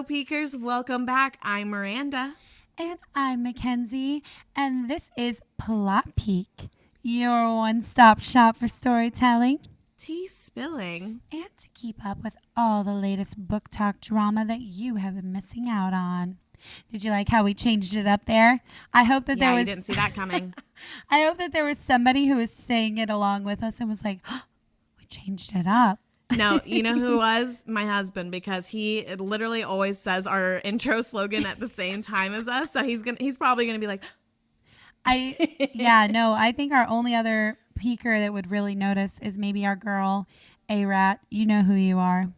Peekers, welcome back. I'm Miranda. And I'm Mackenzie, and this is Plot Peek, your one-stop shop for storytelling. Tea spilling. And to keep up with all the latest book talk drama that you have been missing out on. Did you like how we changed it up there? I hope that you didn't see that coming. I hope that there was somebody who was saying it along with us and was like, oh, we changed it up. No, you know who was? My husband, because he literally always says our intro slogan at the same time as us. So he's probably gonna be like, I think our only other peeker that would really notice is maybe our girl, A-Rat. You know who you are.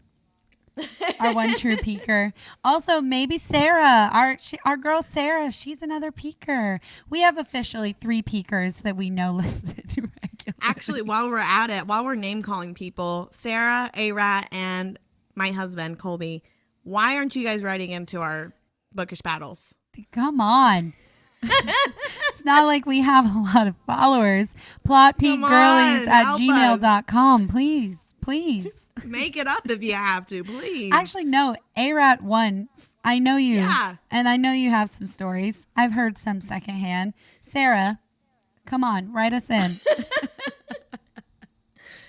Our one true peeker. Also, maybe Sarah, our girl Sarah. She's another peeker. We have officially 3 peekers that we know listed regularly. Actually, while we're at it, while we're name calling people, Sarah, A-Rat, and my husband Colby, why aren't you guys writing into our bookish battles? Come on. It's not like we have a lot of followers. Plotpeakgirlies@gmail.com. Please. Just make it up if you have to, please. Actually, no. A-Rat won. I know you. Yeah. And I know you have some stories. I've heard some secondhand. Sarah, come on. Write us in.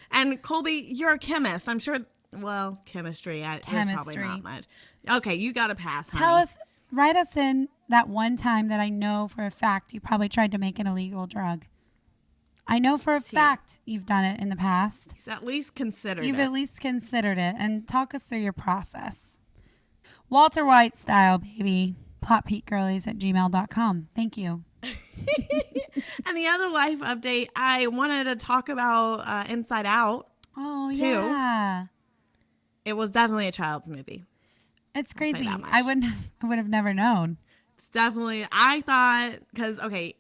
And Colby, you're a chemist. I'm sure. Well, chemistry. There's probably not much. Okay, you got to pass, honey. Write us in that one time that I know for a fact you probably tried to make an illegal drug. I know for a fact you've done it in the past. He's at least considered You've at least considered it. And talk us through your process. Walter White style, baby. Plotpeakgirlies@gmail.com. Thank you. And the other life update, I wanted to talk about Inside Out. Oh, too. Yeah. It was definitely a child's movie. It's crazy. I would have never known. It's definitely, I thought, because, okay,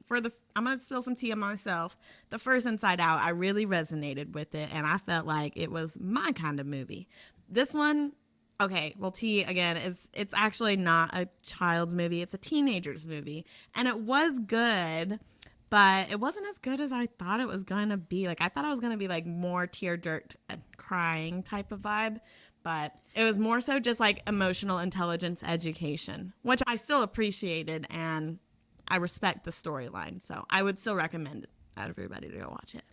I'm going to spill some tea on myself. The first Inside Out, I really resonated with it, and I felt like it was my kind of movie. This one, okay, well, tea, again, it's actually not a child's movie. It's a teenager's movie. And it was good, but it wasn't as good as I thought it was going to be. Like, I thought it was going to be, like, more tear-jerked and crying type of vibe. But it was more so just like emotional intelligence education, which I still appreciated, and I respect the storyline. So I would still recommend everybody to go watch it.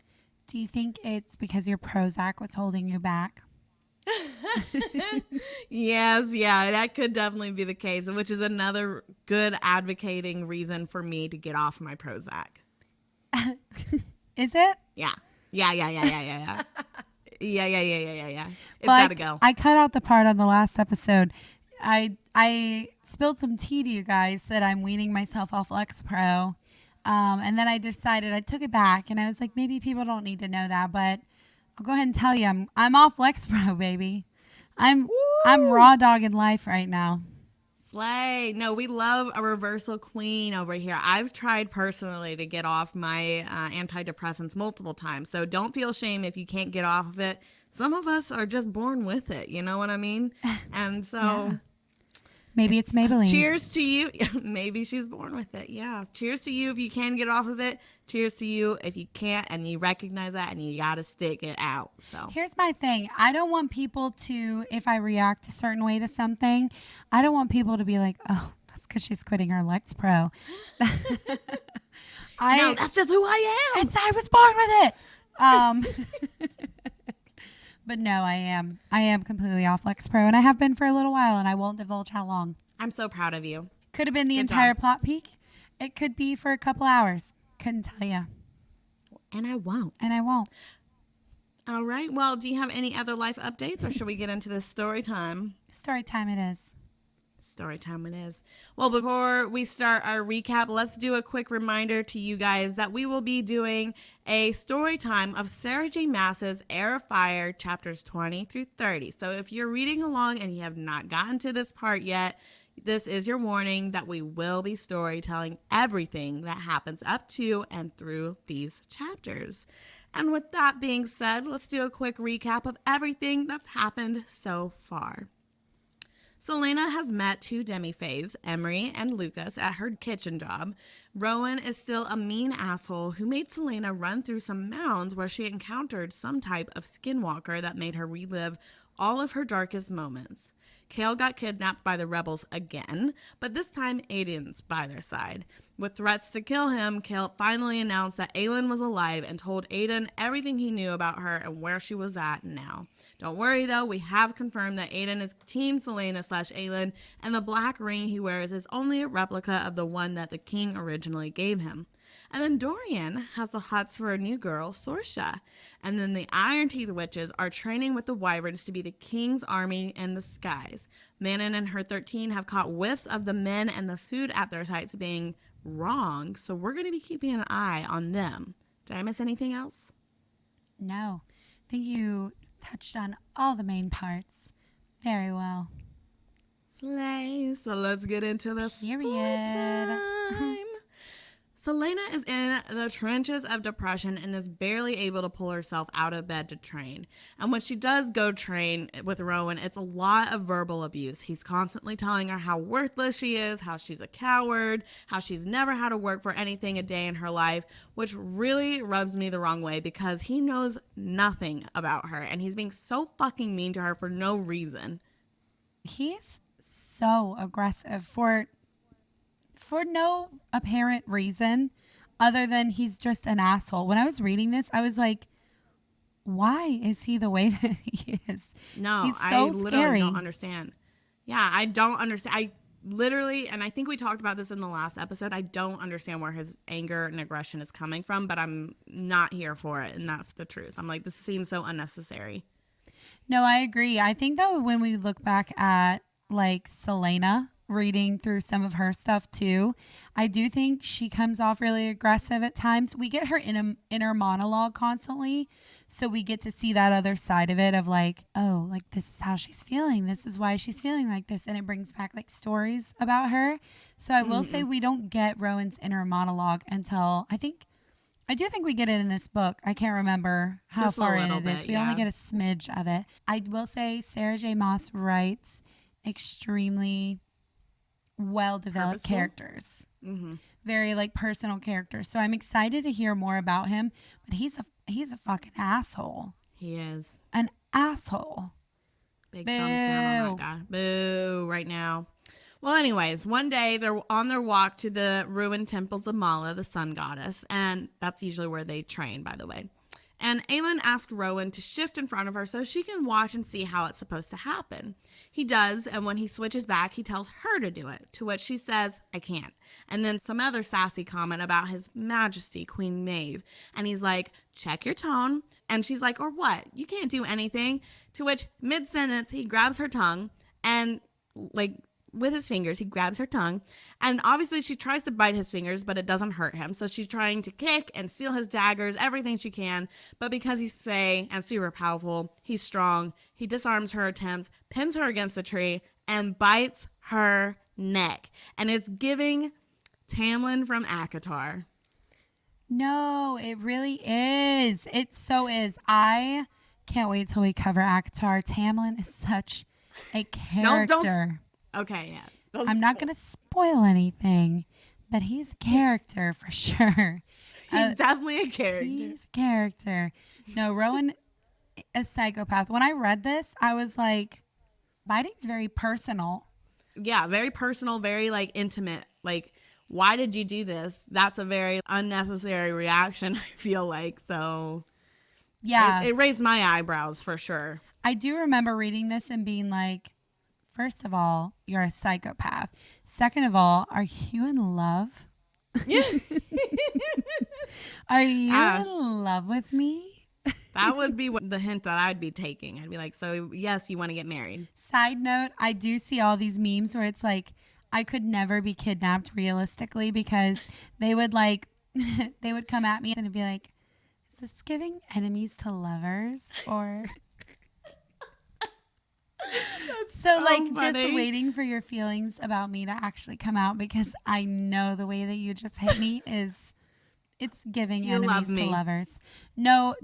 Do you think it's because your Prozac was holding you back? Yes, yeah, that could definitely be the case, which is another good advocating reason for me to get off my Prozac. Is it? Yeah. Yeah. It's gotta go. I cut out the part on the last episode. I spilled some tea to you guys that I'm weaning myself off Lexapro. And then I decided, I took it back, and I was like, maybe people don't need to know that, but I'll go ahead and tell you, I'm off Lexapro, baby. I'm raw dogging life right now. Slay. No, we love a reversal queen over here. I've tried personally to get off my antidepressants multiple times. So don't feel shame if you can't get off of it. Some of us are just born with it. You know what I mean? And so yeah. Maybe it's Maybelline. Cheers to you. Maybe she's born with it. Yeah. Cheers to you if you can get off of it. Cheers to you if you can't and you recognize that and you got to stick it out. So here's my thing. I don't want people to, if I react a certain way to something, I don't want people to be like, oh, that's because she's quitting her Lexapro. No, that's just who I am. I was born with it. But no, I am completely off Lexapro, and I have been for a little while, and I won't divulge how long. I'm so proud of you. Could have been the entire plot peak. It could be for a couple hours. Couldn't tell you. And I won't. All right. Well, do you have any other life updates, or should we get into the story time? Story time it is. Story time it is. Well, before we start our recap, let's do a quick reminder to you guys that we will be doing a story time of Sarah J. Maas's Heir of Fire, chapters 20 through 30. So if you're reading along and you have not gotten to this part yet, this is your warning that we will be storytelling everything that happens up to and through these chapters. And with that being said, let's do a quick recap of everything that's happened so far. Selena has met 2 demi-fays, Emery and Lucas, at her kitchen job. Rowan is still a mean asshole who made Selena run through some mounds where she encountered some type of skinwalker that made her relive all of her darkest moments. Kale got kidnapped by the rebels again, but this time Aiden's by their side. With threats to kill him, Kale finally announced that Aelin was alive and told Aiden everything he knew about her and where she was at now. Don't worry though, we have confirmed that Aiden is Team Selena / Aelin, and the black ring he wears is only a replica of the one that the king originally gave him. And then Dorian has the hots for a new girl, Sorsha. And then the Iron Teeth witches are training with the Wyverns to be the king's army in the skies. Manon and her 13 have caught whiffs of the men and the food at their sites being wrong, so we're going to be keeping an eye on them. Did I miss anything else? No. I think you touched on all the main parts very well. Slay. So let's get into the story time. Selena is in the trenches of depression and is barely able to pull herself out of bed to train. And when she does go train with Rowan, it's a lot of verbal abuse. He's constantly telling her how worthless she is, how she's a coward, how she's never had to work for anything a day in her life, which really rubs me the wrong way because he knows nothing about her and he's being so fucking mean to her for no reason. He's so aggressive for no apparent reason other than he's just an asshole. When I was reading this, I was like, why is he the way that he is? No, he's so I literally scary. don't understand. Yeah, I don't understand. I literally, and I think we talked about this in the last episode, I don't understand where his anger and aggression is coming from, but I'm not here for it, and that's the truth. I'm like, this seems so unnecessary. No, I agree. I think though when we look back at like Selena reading through some of her stuff too, I do think she comes off really aggressive at times. We get her inner monologue constantly, so we get to see that other side of it of like, oh, like this is how she's feeling, this is why she's feeling like this, and it brings back like stories about her. So I will say we don't get Rowan's inner monologue until I do think we get it in this book. I can't remember how Just far a in little it is. bit, We yeah. only get a smidge of it. I will say Sarah J. Maas writes extremely well-developed Purposeful? characters. Very like personal characters. So I'm excited to hear more about him. But he's a fucking asshole. He is. An asshole. Big thumbs down on that guy. Boo, right now. Well, anyways, one day they're on their walk to the ruined temples of Mala, the sun goddess, and that's usually where they train, by the way. And Aelin asked Rowan to shift in front of her so she can watch and see how it's supposed to happen. He does, and when he switches back, he tells her to do it, to which she says, I can't. And then some other sassy comment about His Majesty, Queen Maeve. And he's like, check your tone. And she's like, or what? You can't do anything. To which, mid-sentence, he grabs her tongue and, like, with his fingers, he grabs her tongue. And obviously she tries to bite his fingers, but it doesn't hurt him. So she's trying to kick and steal his daggers, everything she can. But because he's Fae and super powerful, he's strong. He disarms her attempts, pins her against the tree, and bites her neck. And it's giving Tamlin from ACOTAR. No, it really is. It so is. I can't wait till we cover ACOTAR. Tamlin is such a character. Okay, yeah. I'm not going to spoil anything, but he's a character for sure. He's definitely a character. He's a character. No, Rowan, a psychopath. When I read this, I was like, biting's very personal. Yeah, very personal, very like intimate. Like, why did you do this? That's a very unnecessary reaction, I feel like. So, yeah, it raised my eyebrows for sure. I do remember reading this and being like, first of all, you're a psychopath. Second of all, are you in love? Are you in love with me? That would be the hint that I'd be taking. I'd be like, so yes, you want to get married. Side note, I do see all these memes where it's like, I could never be kidnapped realistically because they would like, they would come at me and it'd be like, is this giving enemies to lovers or... So like funny. Just waiting for your feelings about me to actually come out because I know the way that you just hit me is it's giving You enemies love to me. lovers. No,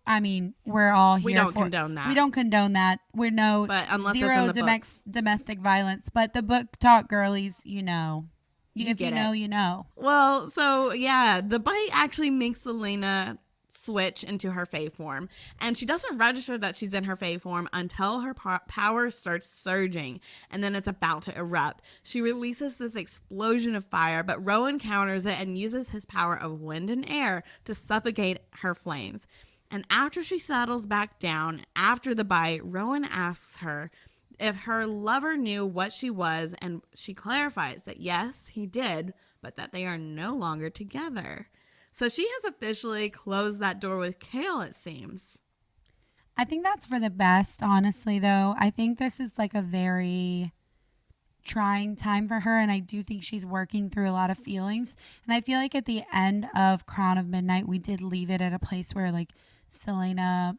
I mean, we're all here We don't for condone that. We don't condone that. We're But unless zero it's in the books. domestic violence. But the book talk girlies, you know. If you get know, it. you know. Well, so yeah, the bite actually makes Selena switch into her Fae form. And she doesn't register that she's in her Fae form until her power starts surging, and then it's about to erupt. She releases this explosion of fire, but Rowan counters it and uses his power of wind and air to suffocate her flames. And after she settles back down, after the bite, Rowan asks her if her lover knew what she was, and she clarifies that yes, he did, but that they are no longer together. So she has officially closed that door with Kale, it seems. I think that's for the best, honestly, though. I think this is like a very trying time for her, and I do think she's working through a lot of feelings. And I feel like at the end of Crown of Midnight, we did leave it at a place where like Selena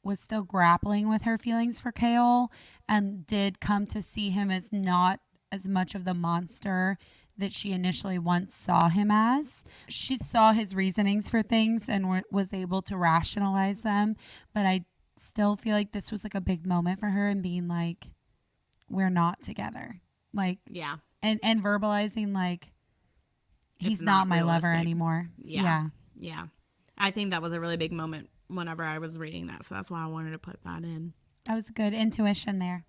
was still grappling with her feelings for Kale and did come to see him as not as much of the monster that she initially once saw him as. She saw his reasonings for things and was able to rationalize them. But I still feel like this was like a big moment for her and being like, we're not together. Like, yeah. And verbalizing like, he's It's not not my lover realistic. anymore. Yeah. I think that was a really big moment whenever I was reading that. So that's why I wanted to put that in. That was good intuition there.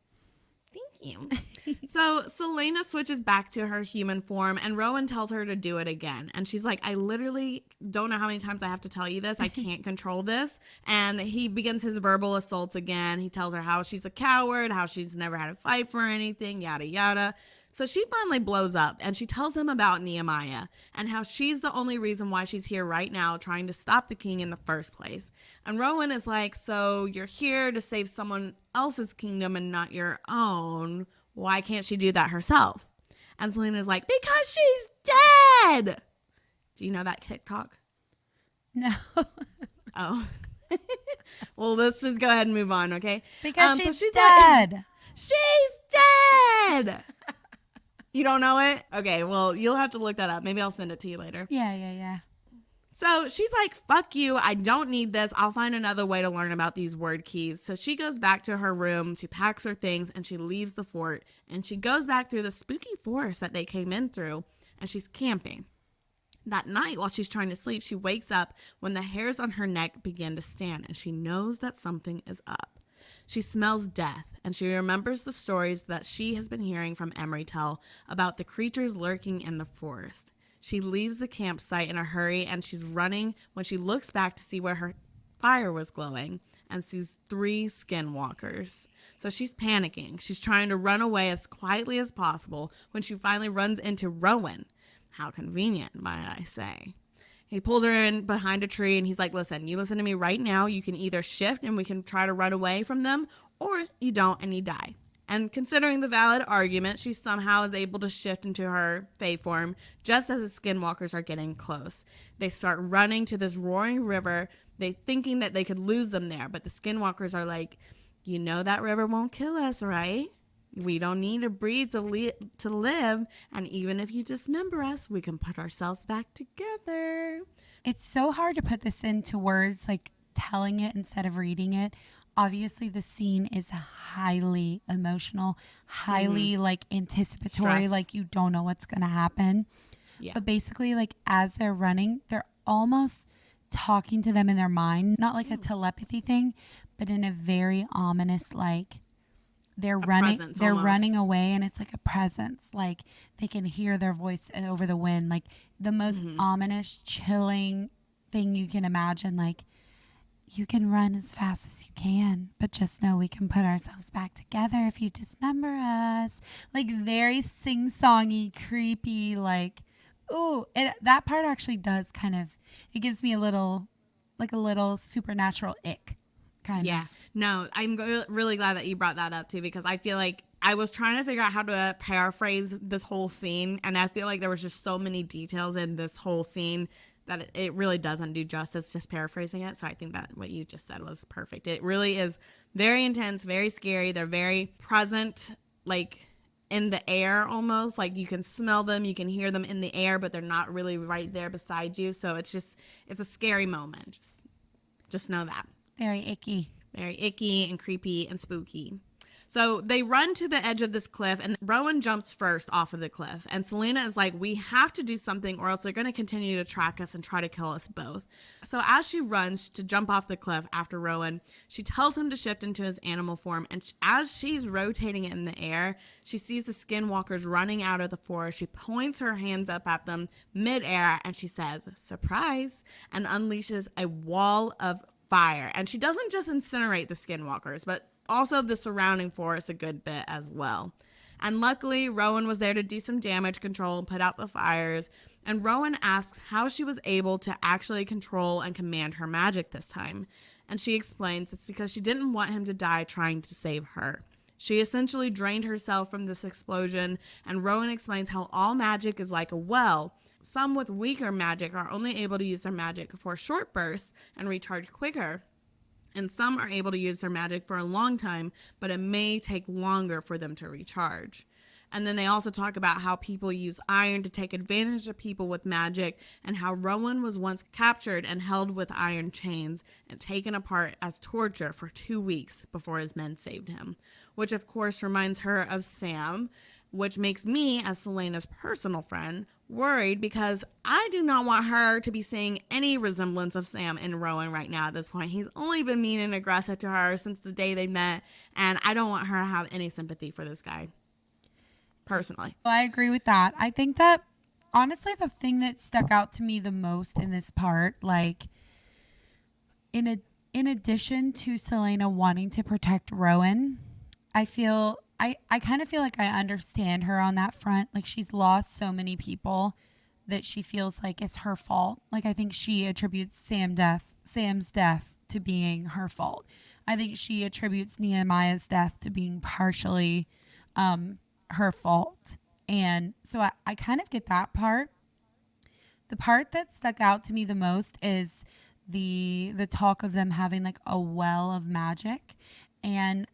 Thank you. So Selena switches back to her human form, and Rowan tells her to do it again. And she's like, I literally don't know how many times I have to tell you this. I can't control this. And he begins his verbal assaults again. He tells her how she's a coward, how she's never had a fight for anything, yada, yada. So she finally blows up, and she tells him about Nehemiah and how she's the only reason why she's here right now trying to stop the king in the first place. And Rowan is like, so you're here to save someone else's kingdom and not your own. Why can't she do that herself? And Selena's like, because she's dead. Do you know that TikTok? No. Oh. Well, let's just go ahead and move on, okay? Because so she's dead. Like, she's dead. You don't know it? Okay, well, you'll have to look that up. Maybe I'll send it to you later. Yeah. So she's like, fuck you. I don't need this. I'll find another way to learn about these word keys. So she goes back to her room. She packs her things and she leaves the fort. And she goes back through the spooky forest that they came in through. And she's camping. That night, while she's trying to sleep, she wakes up when the hairs on her neck begin to stand. And she knows that something is up. She smells death, and she remembers the stories that she has been hearing from Emery Tell about the creatures lurking in the forest. She leaves the campsite in a hurry, and she's running when she looks back to see where her fire was glowing and sees 3 skinwalkers. So she's panicking. She's trying to run away as quietly as possible when she finally runs into Rowan. How convenient, might I say. He pulls her in behind a tree and he's like, listen, you listen to me right now. You can either shift and we can try to run away from them, or you don't and you die. And considering the valid argument, she somehow is able to shift into her Fae form just as the skinwalkers are getting close. They start running to this roaring river, they thinking that they could lose them there. But the skinwalkers are like, you know that river won't kill us, right? We don't need to breathe to live. And even if you dismember us, we can put ourselves back together. It's so hard to put this into words, like telling it instead of reading it. Obviously, the scene is highly emotional, highly like anticipatory, Stress. like you don't know what's going to happen. Yeah. But basically, like as they're running, they're almost talking to them in their mind, not like a telepathy thing, but in a very ominous, like, they're running away, and it's like a presence. Like they can hear their voice over the wind, like the most ominous, chilling thing you can imagine. Like, you can run as fast as you can, but just know we can put ourselves back together if you dismember us. Like very sing-songy, creepy, like, ooh, that part actually does kind of, it gives me a little supernatural ick. Kind of. No, I'm really glad that you brought that up too, because I feel like I was trying to figure out how to paraphrase this whole scene, and I feel like there was just so many details in this whole scene that it really doesn't do justice just paraphrasing it. So I think that what you just said was perfect. It really is very intense, very scary. They're very present, like in the air almost. Like you can smell them, you can hear them in the air, but they're not really right there beside you. So it's a scary moment. Just know that. Very icky. Very icky and creepy and spooky. So they run to the edge of this cliff, and Rowan jumps first off of the cliff. And Selena is like, we have to do something or else they're going to continue to track us and try to kill us both. So as she runs to jump off the cliff after Rowan, she tells him to shift into his animal form. And as she's rotating it in the air, she sees the skinwalkers running out of the forest. She points her hands up at them midair and she says, surprise, and unleashes a wall of fire. And she doesn't just incinerate the skinwalkers, but also the surrounding forest a good bit as well. And luckily, Rowan was there to do some damage control and put out the fires. And Rowan asks how she was able to actually control and command her magic this time. And she explains it's because she didn't want him to die trying to save her. She essentially drained herself from this explosion, and Rowan explains how all magic is like a well. Some with weaker magic are only able to use their magic for short bursts and recharge quicker. And some are able to use their magic for a long time, but it may take longer for them to recharge. And then they also talk about how people use iron to take advantage of people with magic, and how Rowan was once captured and held with iron chains and taken apart as torture for 2 weeks before his men saved him. Which of course reminds her of Sam, which makes me, as Selena's personal friend, worried because I do not want her to be seeing any resemblance of Sam in Rowan right now at this point. He's only been mean and aggressive to her since the day they met, and I don't want her to have any sympathy for this guy, personally. Well, I agree with that. I think that, honestly, the thing that stuck out to me the most in this part, like, in addition to Selena wanting to protect Rowan, I kind of feel like I understand her on that front. Like, she's lost so many people that she feels like it's her fault. Like, I think she attributes Sam's death to being her fault. I think she attributes Nehemiah's death to being partially her fault. And so I kind of get that part. The part that stuck out to me the most is the talk of them having like a well of magic. And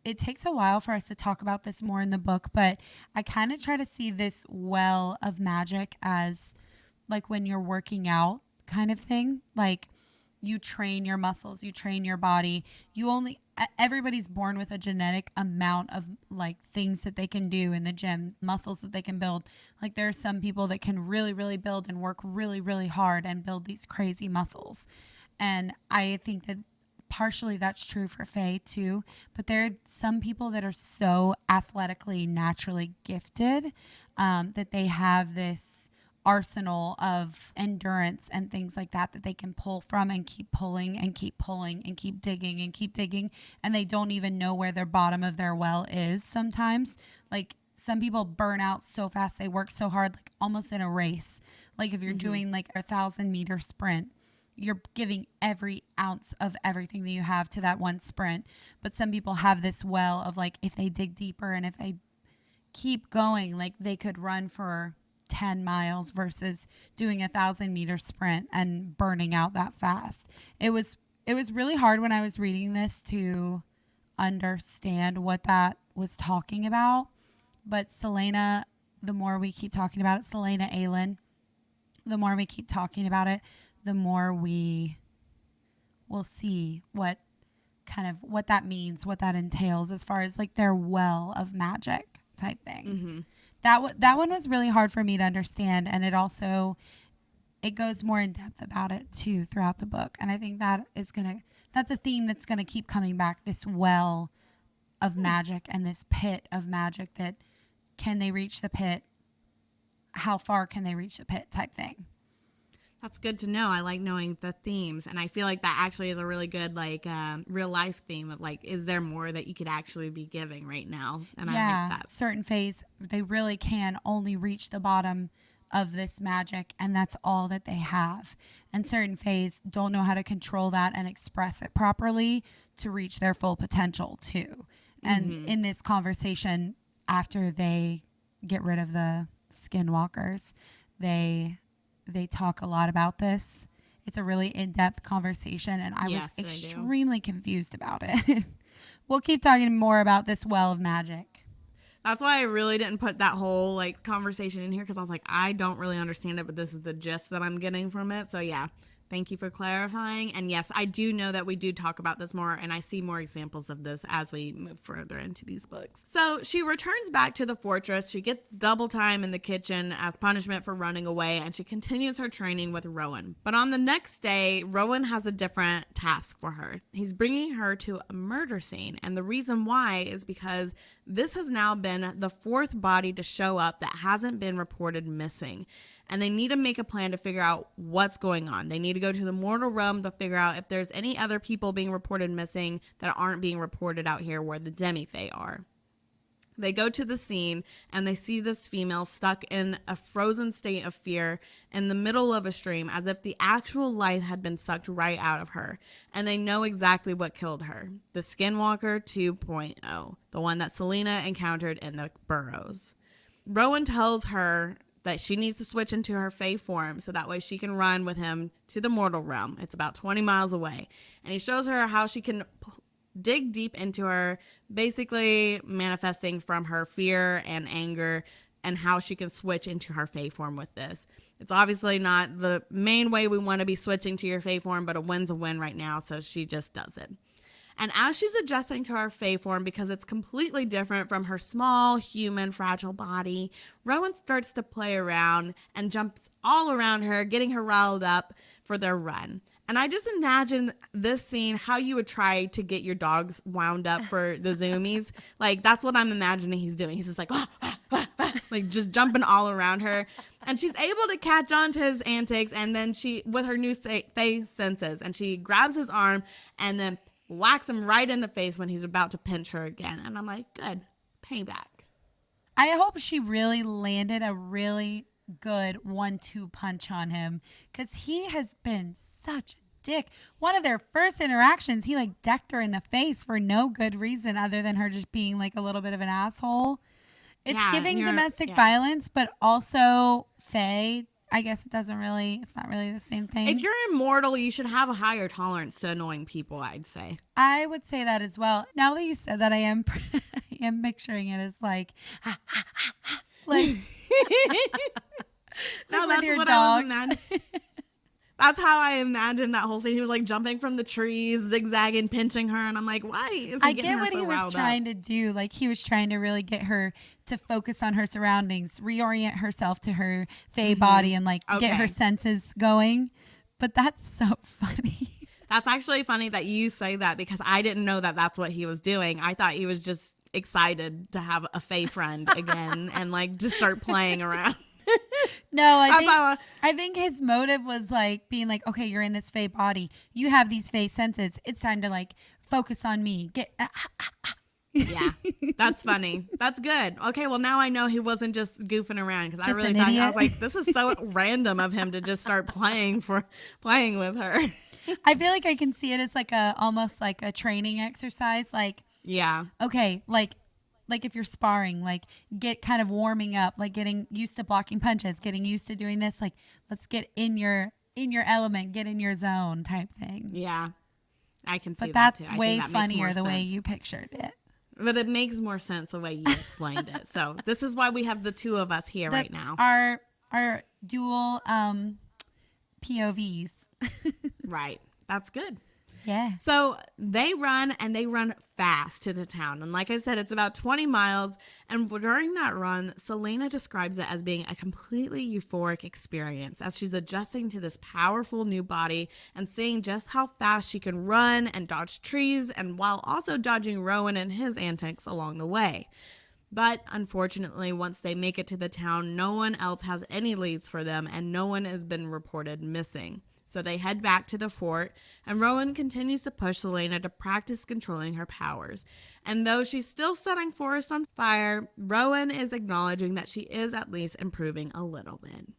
it takes a while for us to talk about this more in the book, but I kind of try to see this well of magic as like when you're working out kind of thing. Like, you train your muscles, you train your body. Everybody's born with a genetic amount of like things that they can do in the gym, muscles that they can build. Like, there are some people that can really, really build and work really, really hard and build these crazy muscles. And I think that partially that's true for Faye too, but there are some people that are so athletically naturally gifted that they have this arsenal of endurance and things like that they can pull from and keep pulling and keep pulling and keep digging and keep digging, and they don't even know where their bottom of their well is sometimes. Like, some people burn out so fast, they work so hard, like almost in a race. Like, if you're doing like a 1,000-meter sprint, you're giving every ounce of everything that you have to that one sprint. But some people have this well of like, if they dig deeper and if they keep going, like they could run for 10 miles versus doing a 1,000-meter sprint and burning out that fast. It was really hard when I was reading this to understand what that was talking about. But Selena, the more we keep talking about it, Selena Aylin, the more we keep talking about it, the more we will see what that means, what that entails as far as like their well of magic type thing. Mm-hmm. That one was really hard for me to understand, and it goes more in depth about it too throughout the book. And I think that's a theme that's gonna keep coming back. This well of magic and this pit of magic, that can they reach the pit? How far can they reach the pit type thing. That's good to know. I like knowing the themes, and I feel like that actually is a really good like real life theme of like, is there more that you could actually be giving right now? And I like that. Certain phase, they really can only reach the bottom of this magic, and that's all that they have. And certain phase don't know how to control that and express it properly to reach their full potential too. And in this conversation, after they get rid of the skinwalkers, they talk a lot about this. It's a really in-depth conversation, and I was extremely confused about it. We'll keep talking more about this well of magic. That's why I really didn't put that whole like conversation in here, because I was like, I don't really understand it, but this is the gist that I'm getting from it. So yeah, Thank you for clarifying. And yes, I do know that we do talk about this more, and I see more examples of this as we move further into these books. So she returns back to the fortress. She gets double time in the kitchen as punishment for running away, and she continues her training with Rowan. But on the next day, Rowan has a different task for her. He's bringing her to a murder scene, and the reason why is because this has now been the fourth body to show up that hasn't been reported missing. And they need to make a plan to figure out what's going on. They need to go to the mortal realm to figure out if there's any other people being reported missing that aren't being reported out here where the demi-fae are. They go to the scene and they see this female stuck in a frozen state of fear in the middle of a stream as if the actual life had been sucked right out of her. And they know exactly what killed her. The Skinwalker 2.0, the one that Selena encountered in the burrows. Rowan tells her that she needs to switch into her fae form so that way she can run with him to the mortal realm. It's about 20 miles away. And he shows her how she can dig deep into her, basically manifesting from her fear and anger, and how she can switch into her fae form with this. It's obviously not the main way we want to be switching to your fae form, but a win's a win right now, so she just does it. And as she's adjusting to her fae form, because it's completely different from her small, human, fragile body, Rowan starts to play around and jumps all around her, getting her riled up for their run. And I just imagine this scene, how you would try to get your dogs wound up for the zoomies. Like, that's what I'm imagining he's doing. He's just like, like just jumping all around her. And she's able to catch on to his antics. And then she, with her new fae senses, and she grabs his arm and then whacks him right in the face when he's about to pinch her again. And I'm like, good, payback. I hope she really landed a really good 1-2 punch on him, because he has been such a dick. One of their first interactions, he like decked her in the face for no good reason other than her just being like a little bit of an asshole. It's giving domestic violence, but also fae. I guess it's not really the same thing. If you're immortal, you should have a higher tolerance to annoying people, I'd say. I would say that as well. Now that you said that, I am picturing it as like, like no, that's your what dogs. I was imagining. That's how I imagined that whole scene. He was like jumping from the trees, zigzagging, pinching her, and I'm like, why is he getting her so riled up? I get what he was trying to do. Like, he was trying to really get her to focus on her surroundings, reorient herself to her fae body, and like get her senses going. But that's so funny. That's actually funny that you say that, because I didn't know that that's what he was doing. I thought he was just excited to have a fae friend again and like just start playing around. No, I think his motive was like being like, okay, you're in this fae body. You have these fae senses. It's time to like focus on me. Yeah, that's funny. That's good. Okay, well now I know he wasn't just goofing around, because I really thought, I was like, this is so random of him to just start playing with her. I feel like I can see it as like almost like a training exercise. Like, yeah, okay, like if you're sparring, like get kind of warming up, like getting used to blocking punches, getting used to doing this, like let's get in your element, get in your zone type thing. Yeah, I can see but that that's too. way funnier the way you pictured it. But it makes more sense the way you explained it. So this is why we have the two of us here right now. Our dual POVs. Right. That's good. Yeah. So they run, and they run fast to the town. And like I said, it's about 20 miles. And during that run, Selena describes it as being a completely euphoric experience as she's adjusting to this powerful new body and seeing just how fast she can run and dodge trees, and while also dodging Rowan and his antics along the way. But unfortunately, once they make it to the town, no one else has any leads for them, and no one has been reported missing. So they head back to the fort, and Rowan continues to push Selena to practice controlling her powers. And though she's still setting Forrest on fire, Rowan is acknowledging that she is at least improving a little bit.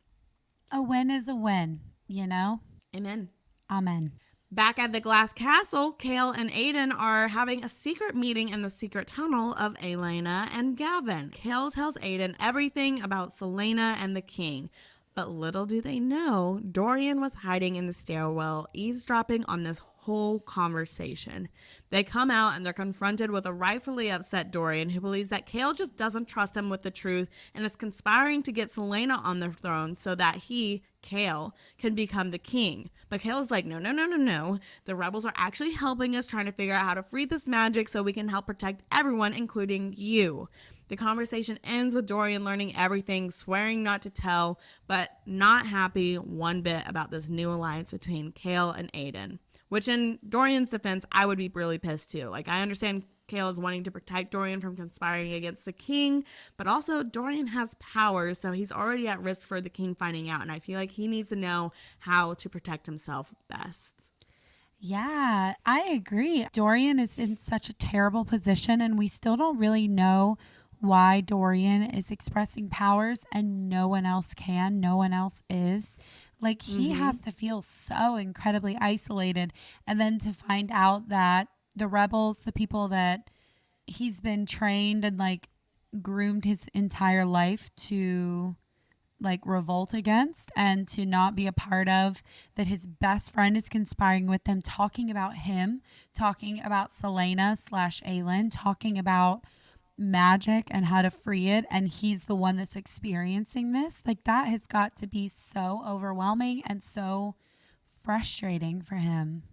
A win is a win, you know? Amen. Amen. Back at the Glass Castle, Kale and Aiden are having a secret meeting in the secret tunnel of Elena and Gavin. Kale tells Aiden everything about Selena and the king. But little do they know, Dorian was hiding in the stairwell, eavesdropping on this whole conversation. They come out and they're confronted with a rightfully upset Dorian who believes that Kale just doesn't trust him with the truth and is conspiring to get Selena on the throne so that he, Kale, can become the king. But Kale is like, no, no, no, no, no. The rebels are actually helping us, trying to figure out how to free this magic so we can help protect everyone, including you. The conversation ends with Dorian learning everything, swearing not to tell, but not happy one bit about this new alliance between Kale and Aiden. Which, in Dorian's defense, I would be really pissed too. Like, I understand Kale is wanting to protect Dorian from conspiring against the king, but also Dorian has powers, so he's already at risk for the king finding out, and I feel like he needs to know how to protect himself best. Yeah, I agree. Dorian is in such a terrible position, and we still don't really know why Dorian is expressing powers and no one else can, no one else is. Like, he has to feel so incredibly isolated. And then to find out that the rebels, the people that he's been trained and like groomed his entire life to like revolt against and to not be a part of, that his best friend is conspiring with them, talking about him, talking about Selena / Aelin, talking about magic and how to free it, and he's the one that's experiencing this. Like, that has got to be so overwhelming and so frustrating for him.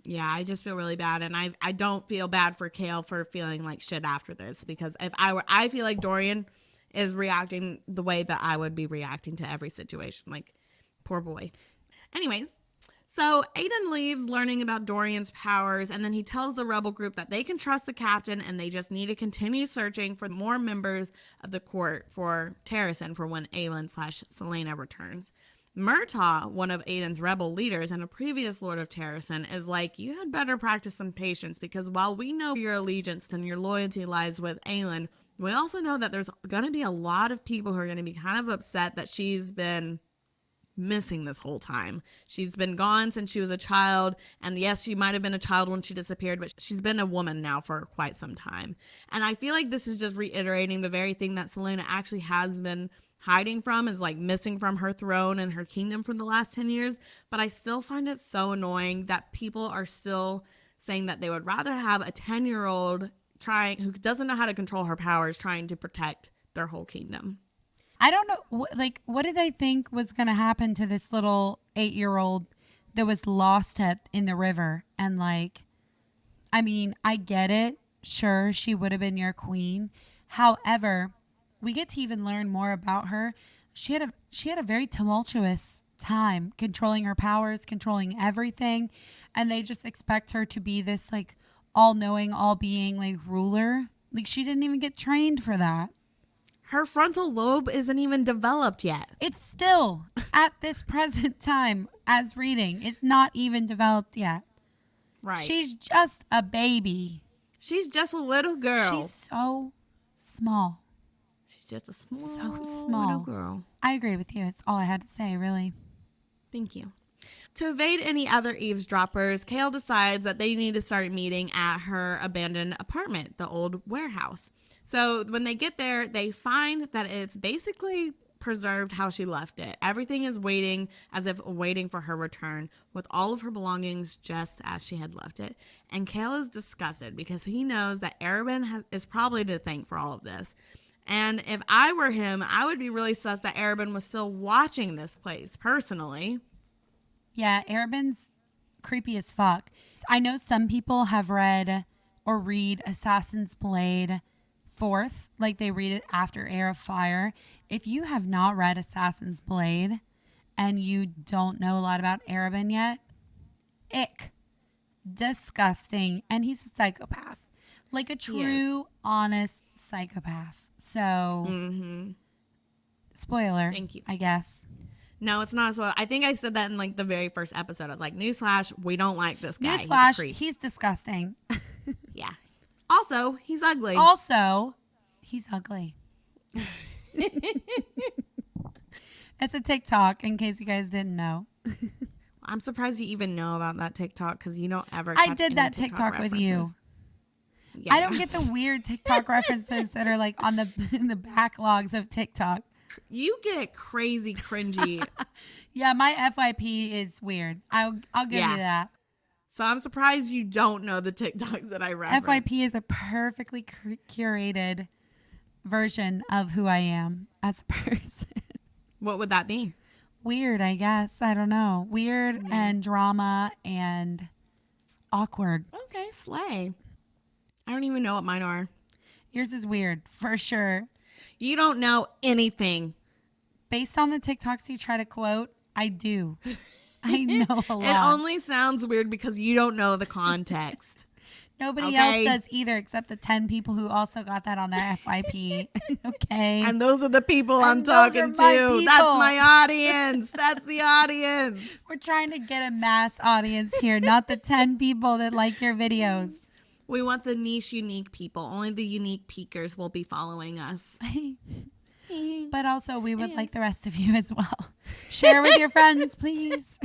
Yeah, I just feel really bad, and I don't feel bad for Kale for feeling like shit after this, because if I feel like Dorian is reacting the way that I would be reacting to every situation. Like, poor boy. Anyways, so Aiden leaves learning about Dorian's powers, and then he tells the rebel group that they can trust the captain and they just need to continue searching for more members of the court for Terrasen for when Aelin / Selena returns. Murtaugh, one of Aiden's rebel leaders and a previous Lord of Terrasen, is like, you had better practice some patience, because while we know your allegiance and your loyalty lies with Aelin, we also know that there's going to be a lot of people who are going to be kind of upset that she's been missing this whole time. She's been gone since she was a child, and yes, she might have been a child when she disappeared, but she's been a woman now for quite some time. And I feel like this is just reiterating the very thing that Selena actually has been hiding from, is like missing from her throne and her kingdom for the last 10 years. But I still find it so annoying that people are still saying that they would rather have a 10-year-old who doesn't know how to control her powers trying to protect their whole kingdom. I don't know, what did they think was going to happen to this little 8-year-old that was lost in the river? And like, I mean, I get it. Sure, she would have been your queen. However, we get to even learn more about her. She had a very tumultuous time controlling her powers, controlling everything, and they just expect her to be this like all-knowing, all-being like ruler. Like, she didn't even get trained for that. Her frontal lobe isn't even developed yet. It's still at this present time as reading, it's not even developed yet. Right. She's just a baby. She's just a little girl. She's so small. She's just a So small. little girl. I agree with you. It's all I had to say, really. Thank you. To evade any other eavesdroppers, Kale decides that they need to start meeting at her abandoned apartment, the old warehouse. So when they get there, they find that it's basically preserved how she left it. Everything is waiting, as if waiting for her return, with all of her belongings just as she had left it. And Kale is disgusted because he knows that Arabin is probably to thank for all of this. And if I were him, I would be really sus that Arabin was still watching this place, personally. Yeah, Arabin's creepy as fuck. I know some people have read or read Assassin's Blade fourth, like they read it after Heir of Fire. If you have not read Assassin's Blade and you don't know a lot about Arabin yet, ick. Disgusting. And he's a psychopath. Like a true, honest psychopath. So, spoiler, Thank you. I guess. No, it's not. So I think I said that in like the very first episode. I was like, newsflash, we don't like this guy. Newsflash, he's disgusting. Yeah. Also, he's ugly. He's ugly. It's a TikTok, in case you guys didn't know. I'm surprised you even know about that TikTok, because you don't ever I catch did any that TikTok with you. Yeah. I don't get the weird TikTok references that are like on in the backlogs of TikTok. You get crazy cringy. Yeah, my FYP is weird. I'll give you that. So I'm surprised you don't know the TikToks that I referenced. FYP is a perfectly curated version of who I am as a person. What would that be? Weird, I guess. I don't know. Weird and drama and awkward. Okay, slay. I don't even know what mine are. Yours is weird, for sure. You don't know anything. Based on the TikToks you try to quote, I do. I know a lot. It only sounds weird because you don't know the context. Nobody else does either except the 10 people who also got that on their FYP. Okay. And those are the people I'm talking to. That's my audience. That's the audience. We're trying to get a mass audience here, not the 10 people that like your videos. We want the niche, unique people. Only the unique peekers will be following us. But also, we would like the rest of you as well. Share with your friends, please.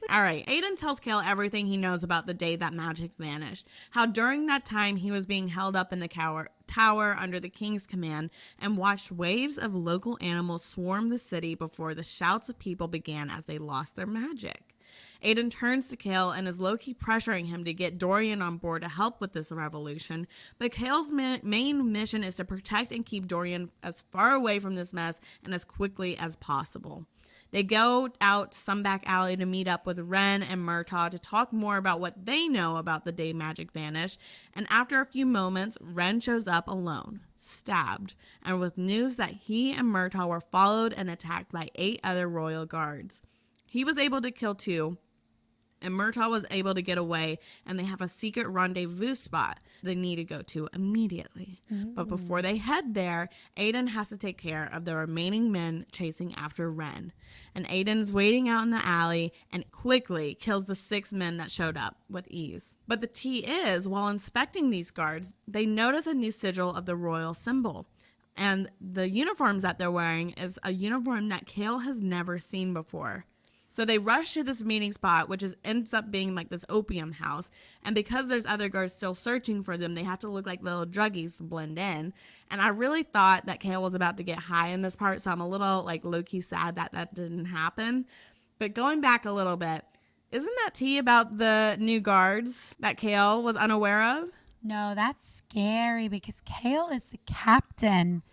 All right. Aiden tells Kale everything he knows about the day that magic vanished. How during that time he was being held up in the tower under the king's command and watched waves of local animals swarm the city before the shouts of people began as they lost their magic. Aiden turns to Kale and is low-key pressuring him to get Dorian on board to help with this revolution, but Kale's main mission is to protect and keep Dorian as far away from this mess and as quickly as possible. They go out some back alley to meet up with Ren and Murtaugh to talk more about what they know about the day magic vanished, and after a few moments, Ren shows up alone, stabbed, and with news that he and Murtaugh were followed and attacked by 8 other royal guards. He was able to kill 2, and Murtaugh was able to get away, and they have a secret rendezvous spot they need to go to immediately. But before they head there, Aiden has to take care of the remaining men chasing after Ren. And Aiden's waiting out in the alley and quickly kills the 6 men that showed up with ease. But the tea is, while inspecting these guards, they notice a new sigil of the royal symbol. And the uniforms that they're wearing is a uniform that Kale has never seen before. So they rush to this meeting spot, which ends up being like this opium house. And because there's other guards still searching for them, they have to look like little druggies to blend in. And I really thought that Kale was about to get high in this part, so I'm a little like low-key sad that that didn't happen. But going back a little bit, isn't that tea about the new guards that Kale was unaware of? No, that's scary because Kale is the captain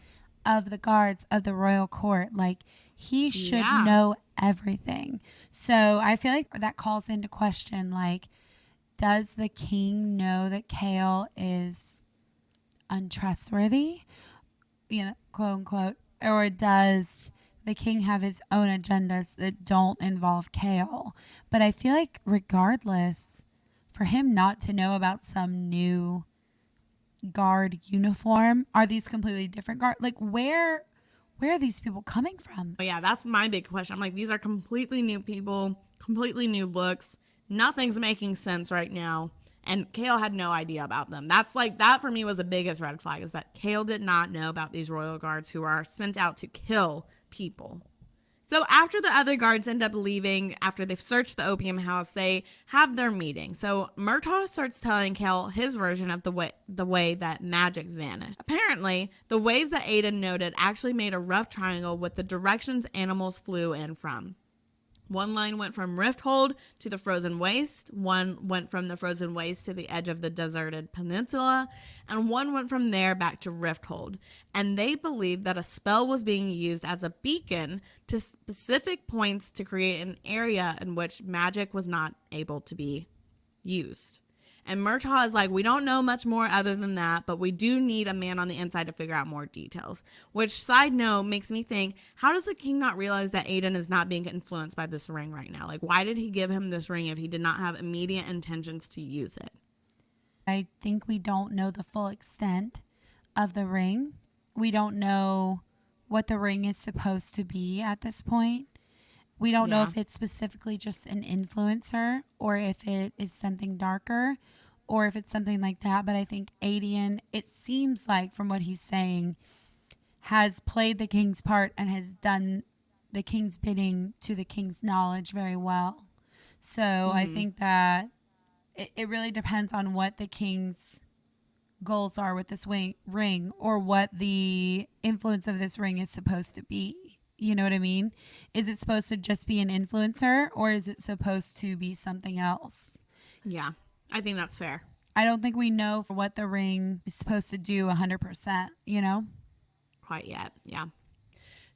of the guards of the royal court. Like, he should know everything. So I feel like that calls into question, like, does the king know that Kale is untrustworthy, you know, quote unquote, or does the king have his own agendas that don't involve Kale? But I feel like regardless, for him not to know about some new guard uniform, are these completely different guard? Like, where are these people coming from? Oh, yeah, that's my big question. I'm like, these are completely new people, completely new looks. Nothing's making sense right now. And Kale had no idea about them. That's like, that for me was the biggest red flag, is that Kale did not know about these royal guards who are sent out to kill people. So after the other guards end up leaving, after they've searched the opium house, they have their meeting. So Murtaugh starts telling Kale his version of the way that magic vanished. Apparently, the waves that Aiden noted actually made a rough triangle with the directions animals flew in from. One line went from Rifthold to the frozen waste, one went from the frozen waste to the edge of the deserted peninsula, and one went from there back to Rifthold. And they believed that a spell was being used as a beacon to specific points to create an area in which magic was not able to be used. And Murtaugh is like, we don't know much more other than that, but we do need a man on the inside to figure out more details. Which, side note, makes me think, how does the king not realize that Aiden is not being influenced by this ring right now? Like, why did he give him this ring if he did not have immediate intentions to use it? I think we don't know the full extent of the ring. We don't know what the ring is supposed to be at this point. We don't know if it's specifically just an influencer or if it is something darker or if it's something like that. But I think Aiden, it seems like from what he's saying, has played the king's part and has done the king's bidding to the king's knowledge very well. So I think that it really depends on what the king's goals are with this ring or what the influence of this ring is supposed to be. You know what I mean? Is it supposed to just be an influencer or is it supposed to be something else? Yeah, I think that's fair. I don't think we know what the ring is supposed to do 100%, you know? Quite yet, yeah.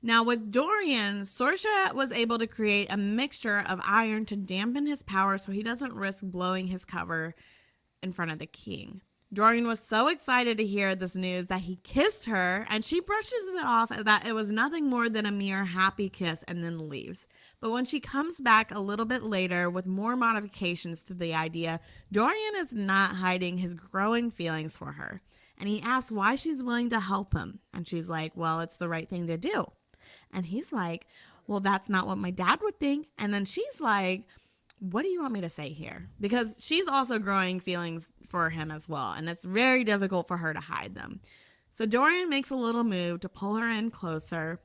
Now, with Dorian, Sorsha was able to create a mixture of iron to dampen his power so he doesn't risk blowing his cover in front of the king. Dorian was so excited to hear this news that he kissed her, and she brushes it off that it was nothing more than a mere happy kiss and then leaves. But when she comes back a little bit later with more modifications to the idea, Dorian is not hiding his growing feelings for her. And he asks why she's willing to help him. And she's like, well, it's the right thing to do. And he's like, well, that's not what my dad would think. And then she's like, what do you want me to say here? Because she's also growing feelings for him as well. And it's very difficult for her to hide them. So Dorian makes a little move to pull her in closer.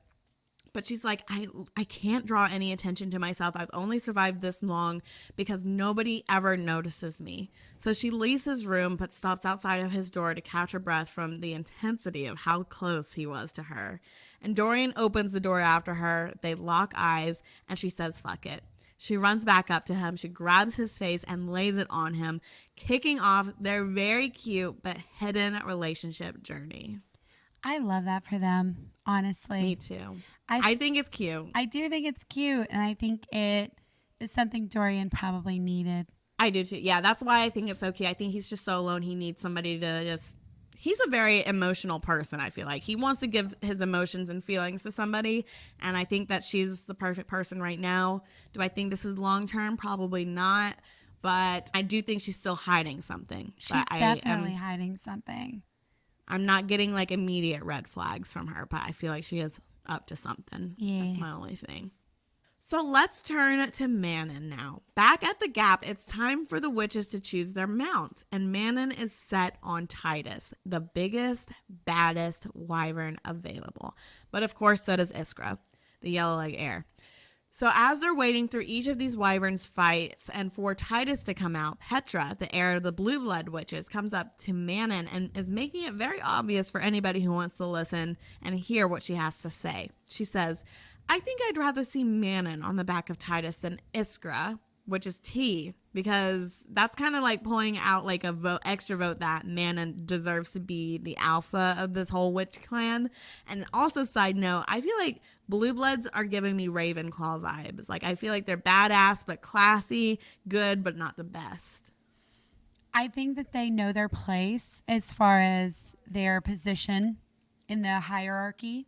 But she's like, I can't draw any attention to myself. I've only survived this long because nobody ever notices me. So she leaves his room but stops outside of his door to catch her breath from the intensity of how close he was to her. And Dorian opens the door after her. They lock eyes and she says, fuck it. She runs back up to him. She grabs his face and lays it on him, kicking off their very cute but hidden relationship journey. I love that for them, honestly. Me too. I think it's cute. I do think it's cute, and I think it is something Dorian probably needed. I do too. Yeah, that's why I think it's so cute. I think he's just so alone. He needs somebody to just... He's a very emotional person, I feel like. He wants to give his emotions and feelings to somebody, and I think that she's the perfect person right now. Do I think this is long-term? Probably not, but I do think she's still hiding something. She's definitely hiding something. I'm not getting like immediate red flags from her, but I feel like she is up to something. Yeah. That's my only thing. So let's turn to Manon now. Back at the Gap, it's time for the witches to choose their mounts, and Manon is set on Titus, the biggest, baddest wyvern available. But of course, so does Iskra, the yellow-leg heir. So as they're waiting through each of these wyverns' fights and for Titus to come out, Petra, the heir of the blue blood witches, comes up to Manon and is making it very obvious for anybody who wants to listen and hear what she has to say. She says, I think I'd rather see Manon on the back of Titus than Iskra, which is T, because that's kind of like pulling out like a extra vote that Manon deserves to be the alpha of this whole witch clan. And also, side note, I feel like Blue Bloods are giving me Ravenclaw vibes. Like, I feel like they're badass but classy, good but not the best. I think that they know their place as far as their position in the hierarchy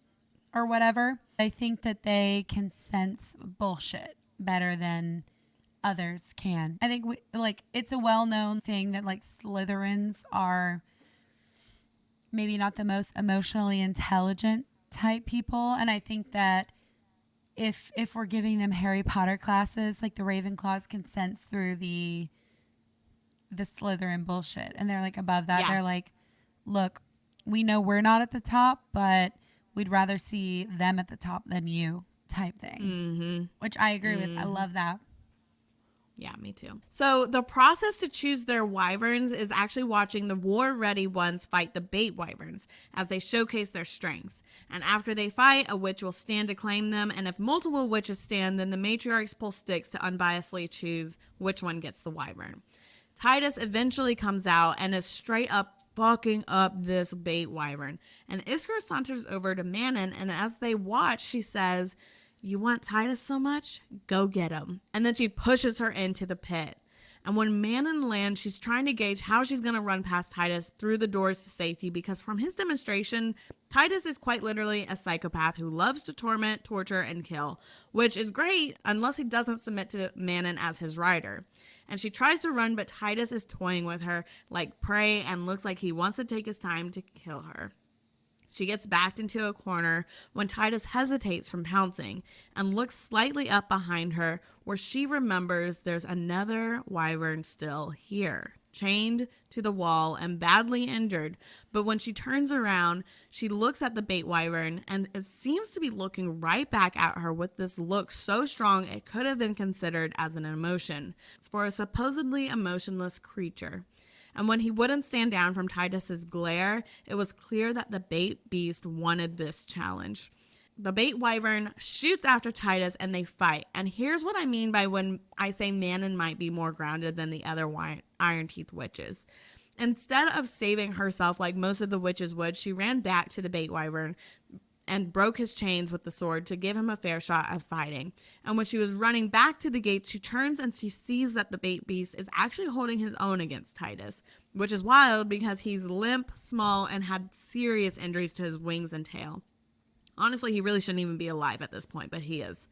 or whatever. I think that they can sense bullshit better than others can. I think it's a well-known thing that like Slytherins are maybe not the most emotionally intelligent type people, and I think that if we're giving them Harry Potter classes, like the Ravenclaws can sense through the Slytherin bullshit, and they're like above that. Yeah. They're like, look, we know we're not at the top, but we'd rather see them at the top than you type thing. Mm-hmm. Which I agree with. I love that. Yeah, me too. So the process to choose their wyverns is actually watching the war-ready ones fight the bait wyverns as they showcase their strengths. And after they fight, a witch will stand to claim them. And if multiple witches stand, then the matriarchs pull sticks to unbiasedly choose which one gets the wyvern. Titus eventually comes out and is straight up fucking up this bait wyvern. And Iskra saunters over to Manon, and as they watch, she says, you want Titus so much? Go get him. And then she pushes her into the pit. And when Manon lands, she's trying to gauge how she's going to run past Titus through the doors to safety, because from his demonstration, Titus is quite literally a psychopath who loves to torment, torture, and kill, which is great unless he doesn't submit to Manon as his rider. And she tries to run, but Titus is toying with her like prey and looks like he wants to take his time to kill her. She gets backed into a corner when Titus hesitates from pouncing and looks slightly up behind her, where she remembers there's another wyvern still here, chained to the wall and badly injured. But when she turns around, she looks at the bait wyvern, and it seems to be looking right back at her with this look so strong it could have been considered as an emotion for a supposedly emotionless creature. And when he wouldn't stand down from Titus's glare, it was clear that the bait beast wanted this challenge. The bait wyvern shoots after Titus and they fight. And here's what I mean by when I say Manon might be more grounded than the other Iron Teeth witches. Instead of saving herself like most of the witches would, she ran back to the bait wyvern and broke his chains with the sword to give him a fair shot of fighting. And when she was running back to the gate, she turns and she sees that the bait beast is actually holding his own against Titus, which is wild because he's limp, small, and had serious injuries to his wings and tail. Honestly, he really shouldn't even be alive at this point, but he is.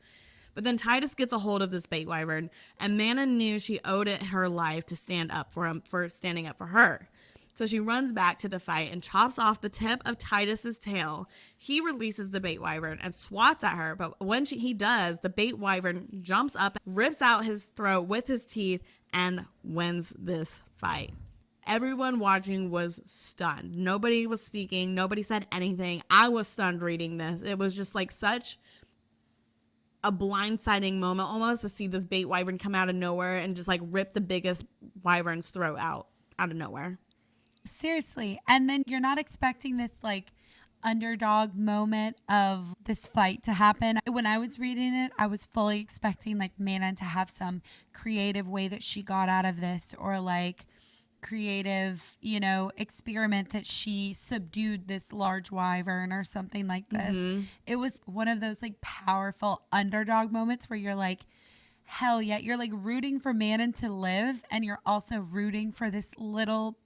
But then Titus gets a hold of this bait wyvern, and Manon knew she owed it her life to stand up for him, for standing up for her. So she runs back to the fight and chops off the tip of Titus's tail. He releases the bait wyvern and swats at her, but when he does, the bait wyvern jumps up, rips out his throat with his teeth, and wins this fight. Everyone watching was stunned. Nobody was speaking. Nobody said anything. I was stunned reading this. It was just like such a blindsiding moment almost to see this bait wyvern come out of nowhere and just like rip the biggest wyvern's throat out of nowhere. Seriously. And then you're not expecting this like underdog moment of this fight to happen. When I was reading it, I was fully expecting like Manon to have some creative way that she got out of this, or like creative, experiment that she subdued this large wyvern or something like this. Mm-hmm. It was one of those like powerful underdog moments where you're like, hell yeah, you're like rooting for Manon to live, and you're also rooting for this little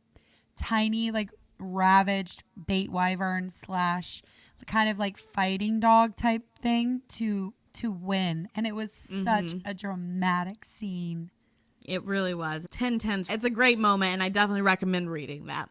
tiny like ravaged bait wyvern / kind of like fighting dog type thing to win. And it was such a dramatic scene. It really was. 10/10. It's a great moment, and I definitely recommend reading that.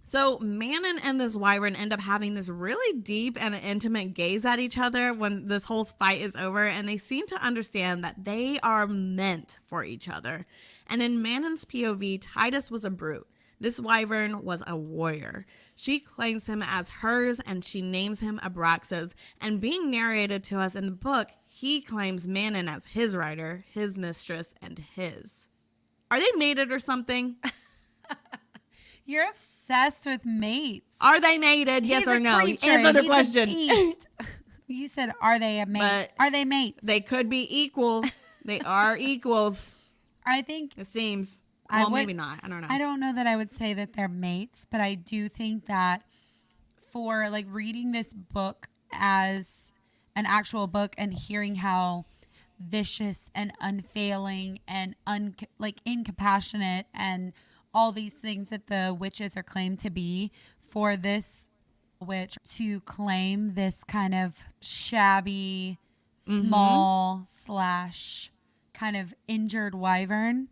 So Manon and this wyvern end up having this really deep and intimate gaze at each other when this whole fight is over, and they seem to understand that they are meant for each other. And in Manon's POV, Titus was a brute. This wyvern was a warrior. She claims him as hers, and she names him Abraxas. And being narrated to us in the book, he claims Manon as his rider, his mistress, and his. Are they mated or something? You're obsessed with mates. Are they mated? Yes or no? Answer the question. You said, are they a mate? Are they mates? They could be equal. They are equals. I think it seems. Well, maybe not. I don't know. I don't know that I would say that they're mates, but I do think that for like reading this book as an actual book and hearing how vicious and unfailing and incompassionate and all these things that the witches are claimed to be, for this witch to claim this kind of shabby, small / kind of injured wyvern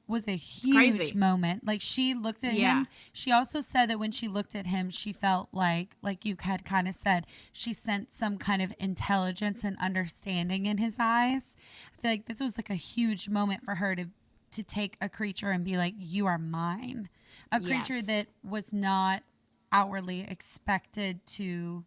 was a huge moment. Like, she looked at him. She also said that when she looked at him, she felt like you had kind of said, she sensed some kind of intelligence and understanding in his eyes. I feel like this was like a huge moment for her to take a creature and be like, you are mine. A creature that was not outwardly expected to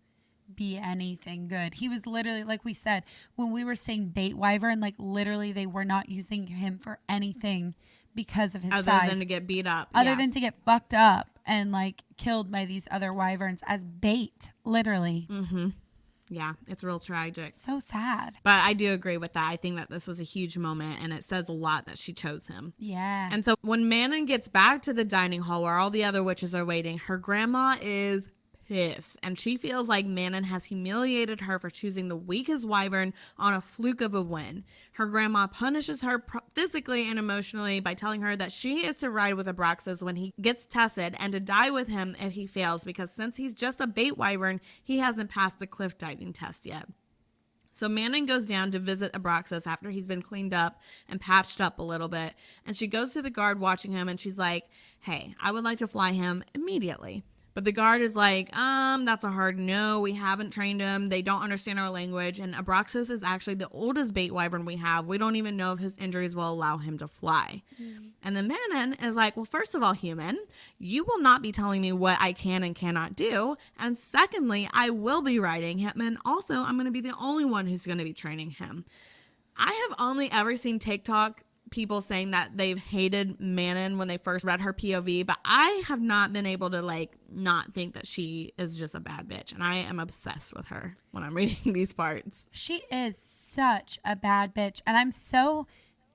be anything good. He was literally, like we said, when we were saying bait wyvern, like literally they were not using him for anything because of his size. Other than to get beat up. Other than to get fucked up and like killed by these other wyverns as bait, literally. Mm-hmm. Yeah, it's real tragic. So sad. But I do agree with that. I think that this was a huge moment, and it says a lot that she chose him. Yeah. And so when Manon gets back to the dining hall where all the other witches are waiting, her grandma is pissed, and she feels like Manon has humiliated her for choosing the weakest wyvern on a fluke of a win. Her grandma punishes her physically and emotionally by telling her that she is to ride with Abraxas when he gets tested and to die with him if he fails, because since he's just a bait wyvern, he hasn't passed the cliff diving test yet. So Manon goes down to visit Abraxas after he's been cleaned up and patched up a little bit, and she goes to the guard watching him, and she's like, hey, I would like to fly him immediately. But the guard is like, that's a hard no. We haven't trained him. They don't understand our language. And Abraxas is actually the oldest bait wyvern we have. We don't even know if his injuries will allow him to fly. And then Manon is like, well, first of all, human, you will not be telling me what I can and cannot do. And secondly, I will be riding him. And also, I'm going to be the only one who's going to be training him. I have only ever seen TikTok people saying that they've hated Manon when they first read her POV, but I have not been able to like not think that she is just a bad bitch, and I am obsessed with her when I'm reading these parts. She is such a bad bitch, and I'm so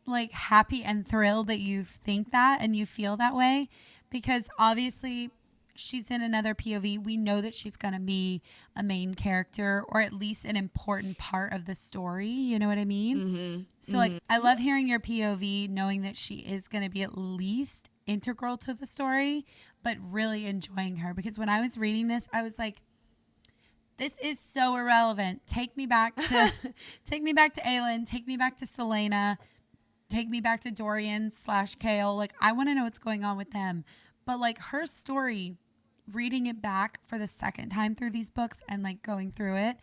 like happy and thrilled that you think that and you feel that way, because obviously she's in another POV. We know that she's going to be a main character or at least an important part of the story. You know what I mean? So like, I love hearing your POV, knowing that she is going to be at least integral to the story, but really enjoying her, because when I was reading this, I was like, this is so irrelevant. Take me back to take me back to Aelin, take me back to Selena, take me back to Dorian / Kale. Like, I want to know what's going on with them. But like, her story, reading it back for the second time through these books and like going through it,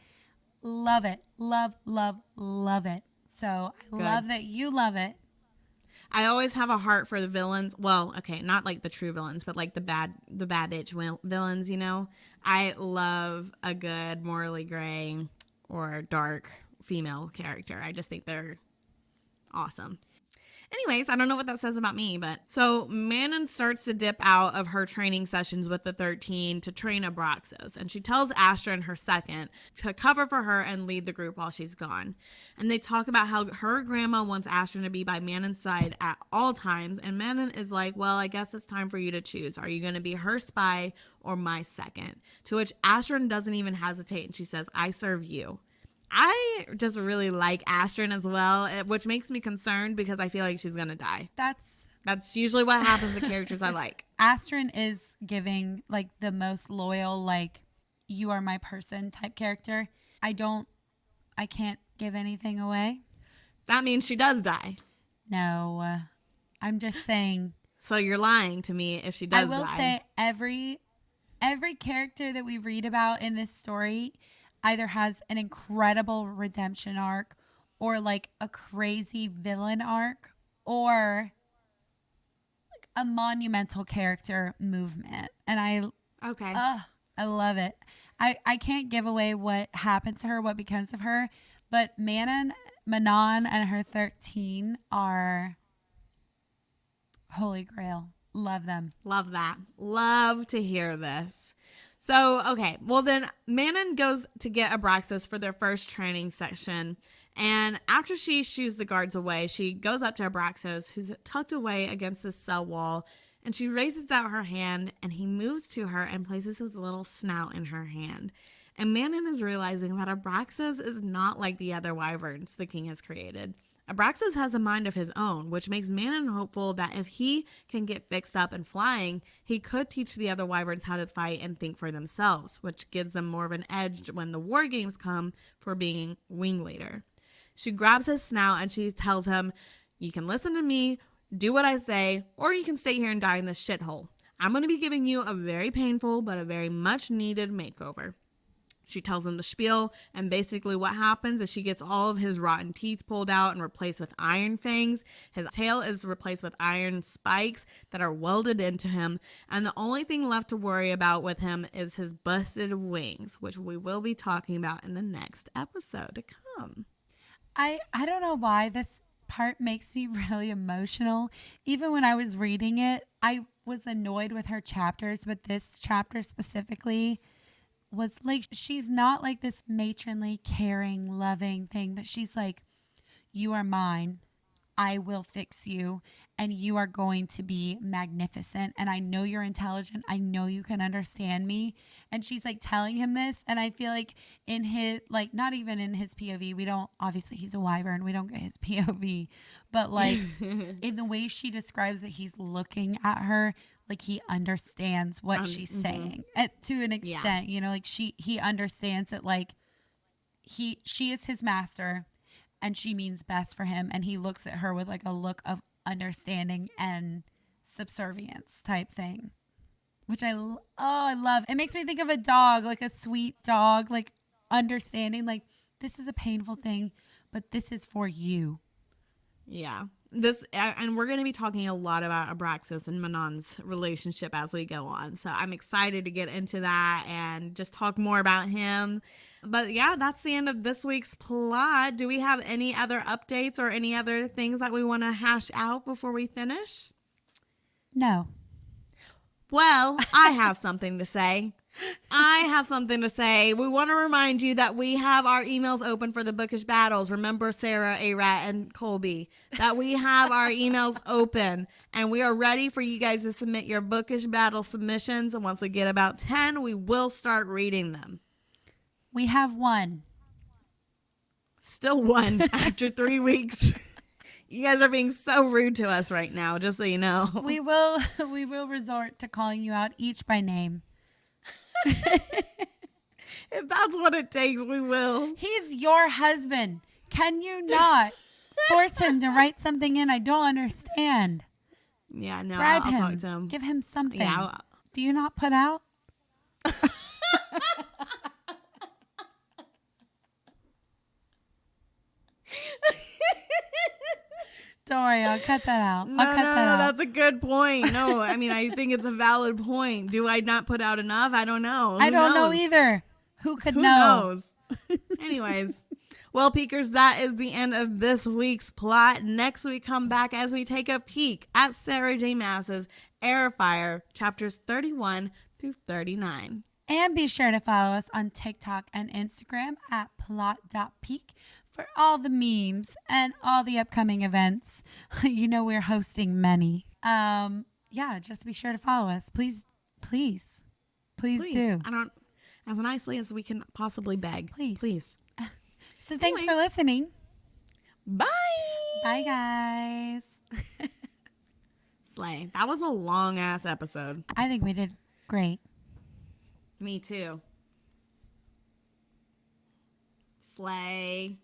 love it. Love, love, love it. So I love that you love it. I always have a heart for the villains. Well, okay, not like the true villains, but like the bad bitch villains, you know? I love a good morally gray or dark female character. I just think they're awesome. Anyways, I don't know what that says about me, but so Manon starts to dip out of her training sessions with the 13 to train Abraxos, and she tells Astrid, her second, to cover for her and lead the group while she's gone. And they talk about how her grandma wants Astrid to be by Manon's side at all times, and Manon is like, well, I guess it's time for you to choose. Are you going to be her spy or my second? To which Astrid doesn't even hesitate, and she says, I serve you. I just really like Astrid as well, which makes me concerned because I feel like she's going to die. That's usually what happens to characters I like. Astrid is giving like the most loyal, like, you are my person type character. I can't give anything away. That means she does die. No, I'm just saying. So you're lying to me if she does die. I will say every character that we read about in this story either has an incredible redemption arc or like a crazy villain arc or like a monumental character movement. And I love it. I can't give away what happens to her, what becomes of her, but Manon and her 13 are holy grail. Love them. Love that. Love to hear this. So, okay, well then Manon goes to get Abraxos for their first training session, and after she shoos the guards away, she goes up to Abraxos, who's tucked away against the cell wall, and she raises out her hand, and he moves to her and places his little snout in her hand. And Manon is realizing that Abraxos is not like the other wyverns the king has created. Abraxos has a mind of his own, which makes Manon hopeful that if he can get fixed up and flying, he could teach the other wyverns how to fight and think for themselves, which gives them more of an edge when the war games come for being wing leader. She grabs his snout and she tells him, you can listen to me, do what I say, or you can stay here and die in this shithole. I'm going to be giving you a very painful but a very much needed makeover. She tells him the spiel, and basically what happens is she gets all of his rotten teeth pulled out and replaced with iron fangs. His tail is replaced with iron spikes that are welded into him, and the only thing left to worry about with him is his busted wings, which we will be talking about in the next episode to come. I don't know why this part makes me really emotional. Even when I was reading it, I was annoyed with her chapters, but this chapter specifically was like, she's not like this matronly, caring, loving thing, but she's like, you are mine. I will fix you and you are going to be magnificent. And I know you're intelligent. I know you can understand me. And she's like telling him this. And I feel like in his, like, not even in his POV, we don't, obviously he's a wyvern, we don't get his POV, but like in the way she describes that he's looking at her, like he understands what she's saying to an extent, you know, like he understands that like she is his master and she means best for him. And he looks at her with like a look of understanding and subservience type thing, which I love. It makes me think of a dog, like a sweet dog, like understanding, like this is a painful thing, but this is for you. Yeah. And we're going to be talking a lot about Abraxos and Manon's relationship as we go on. So I'm excited to get into that and just talk more about him. But yeah, that's the end of this week's plot. Do we have any other updates or any other things that we want to hash out before we finish? No. Well, I have something to say. I have something to say. We want to remind you that we have our emails open for the bookish battles. Remember Sarah, A-Rat, and Colby, that we have our emails open and we are ready for you guys to submit your bookish battle submissions. And once we get about 10, we will start reading them. We have one. Still one after 3 weeks. You guys are being so rude to us right now, just so you know. We will resort to calling you out each by name. If that's what it takes, we will. He's your husband. Can you not force him to write something in? I don't understand. Yeah, no, Bribe I'll him. talk to him. Give him something. Yeah, Do you not put out? Don't worry, I'll cut that out. No, I'll cut that out. that's a good point. No, I mean, I think it's a valid point. Do I not put out enough? I don't know. I don't know knows? either. Who could Who know? knows? Anyways, well, Peekers, that is the end of this week's plot. Next week, come back as we take a peek at Sarah J. Maas's Heir of Fire, chapters 31 through 39. And be sure to follow us on TikTok and Instagram at plot.peak for all the memes and all the upcoming events. You know we're hosting many. Yeah, just be sure to follow us. Please do. I don't, as nicely as we can possibly beg. Please. So thanks for Anyways. listening. Bye. Bye, guys. Slay. That was a long ass episode. I think we did great. Me too. Slay.